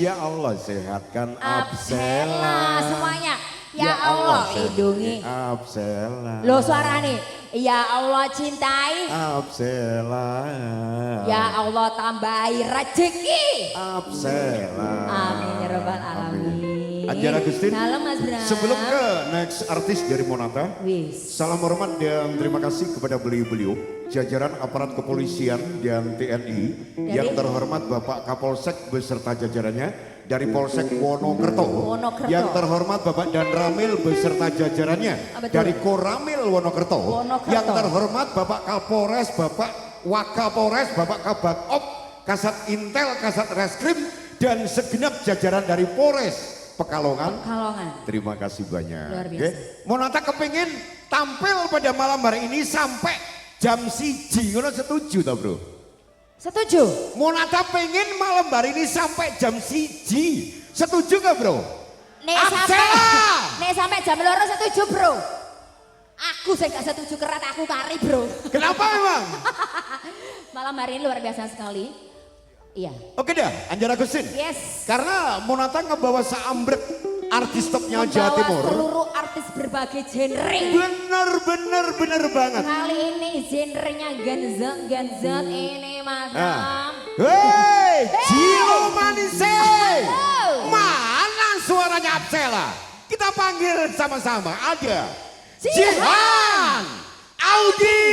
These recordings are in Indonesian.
Ya Allah sehatkan Absela Absela. semuanya. Ya Allah lindungi. Absela. Lo suarane. Ya Allah cintai. Absela. Ya Allah tambahi rezeki. Absela. Amin ya rabbal alamin. Anjara Agustin. Salam Mas Bram. Sebelum ke next artis dari Monata. Wis. Salam hormat dan terima kasih kepada beliau-beliau jajaran aparat kepolisian dan TNI yang terhormat Bapak Kapolsek beserta jajarannya dari Polsek Wonokerto. Yang terhormat Bapak Dan Ramil beserta jajarannya dari Koramil Wonokerto. Yang terhormat Bapak Kapolres, Bapak Wakapolres, Bapak Kabak-Op, Kasat Intel, Kasat Reskrim dan segenap jajaran dari Polres Pekalongan. Terima kasih banyak. Luar biasa. Monata kepingin tampil pada malam hari ini sampai jam 1. Ngono setuju toh bro? Setuju. Monata pengen malam hari ini sampai jam 1. Setuju gak bro? Nek sampai jam 2 setuju bro. Aku sih gak setuju kerat aku kari bro. Kenapa emang? Malam hari ini luar biasa sekali. Iya. Oke dah, Anjara Agustin. Yes. Karena Monata ngebawa seambrek artis topnya Jawa Timur. Seluruh artis berbagai genre. Bener banget. Kali ini genrenya genzet ini Mas. Hei, Jio Manise. Mana suaranya Absela? Kita panggil sama-sama. Ada Jihan, Audi,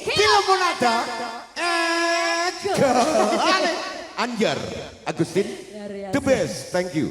Kilo Monata, Anjar Agustin, the best, thank you.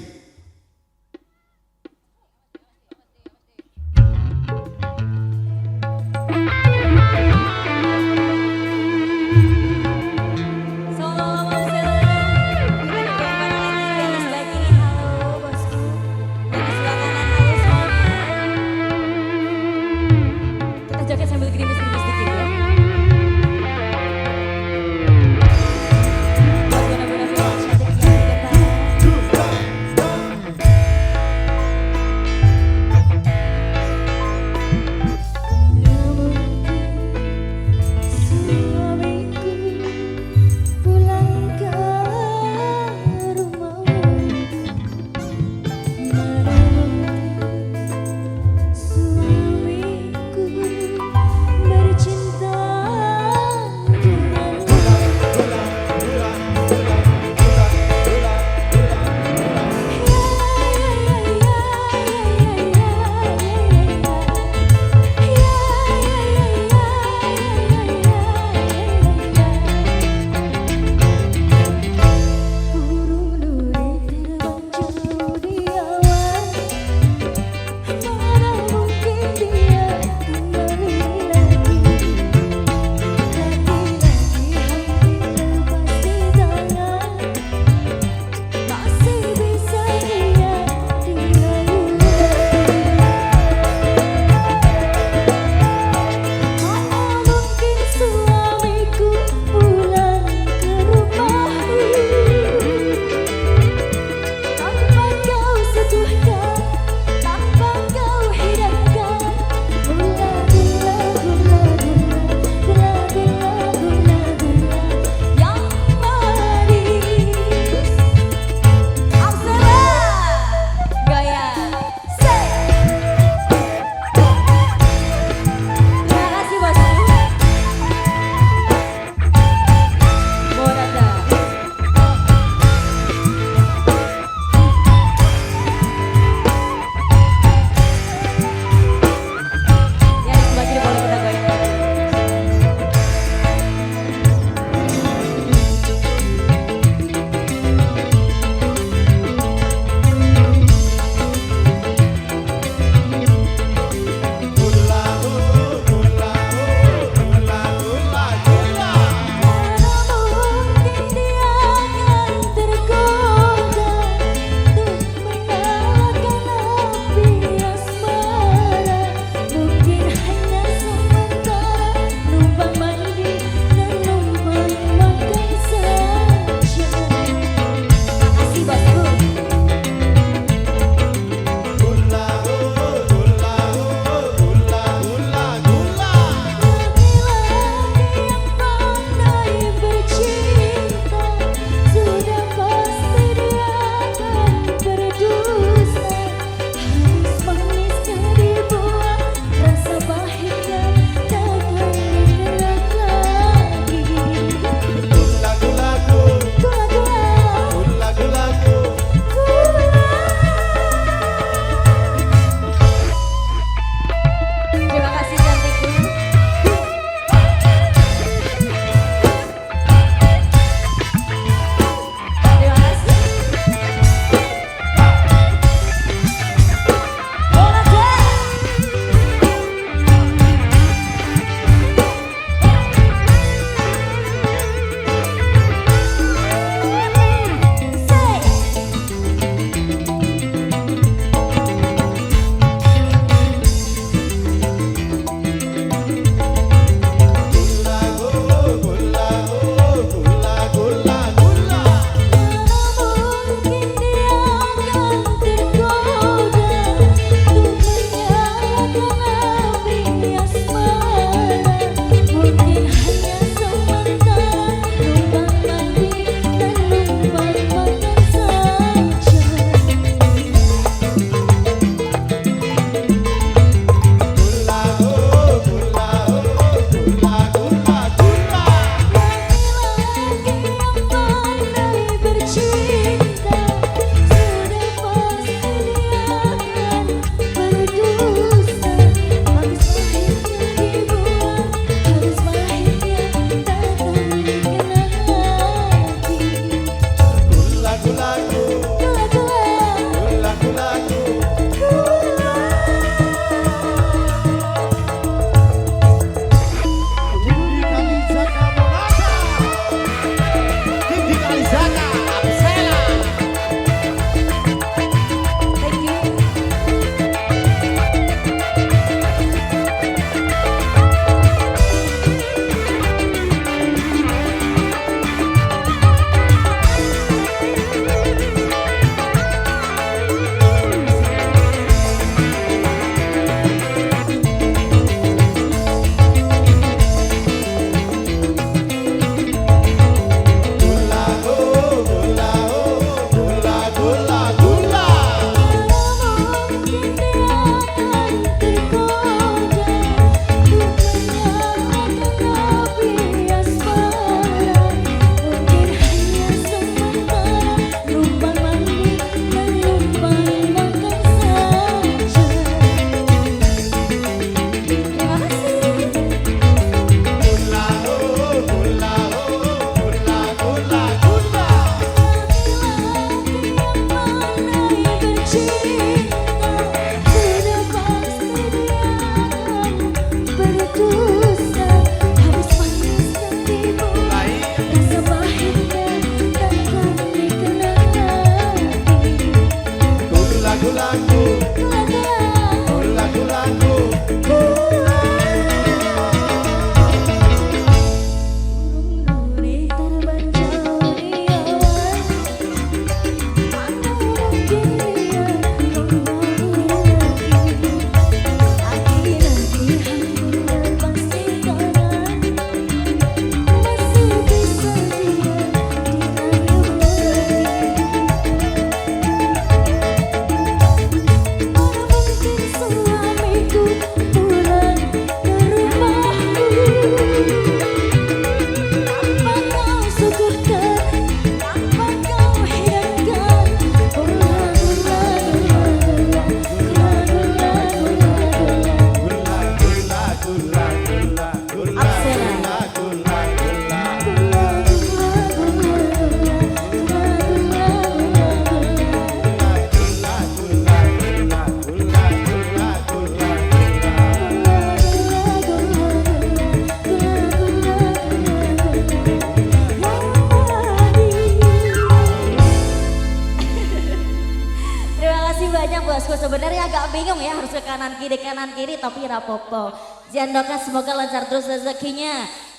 bosku sebenarnya agak bingung ya harus ke kanan kiri tapi rapopo. Jandoka semoga lancar terus rezekinya.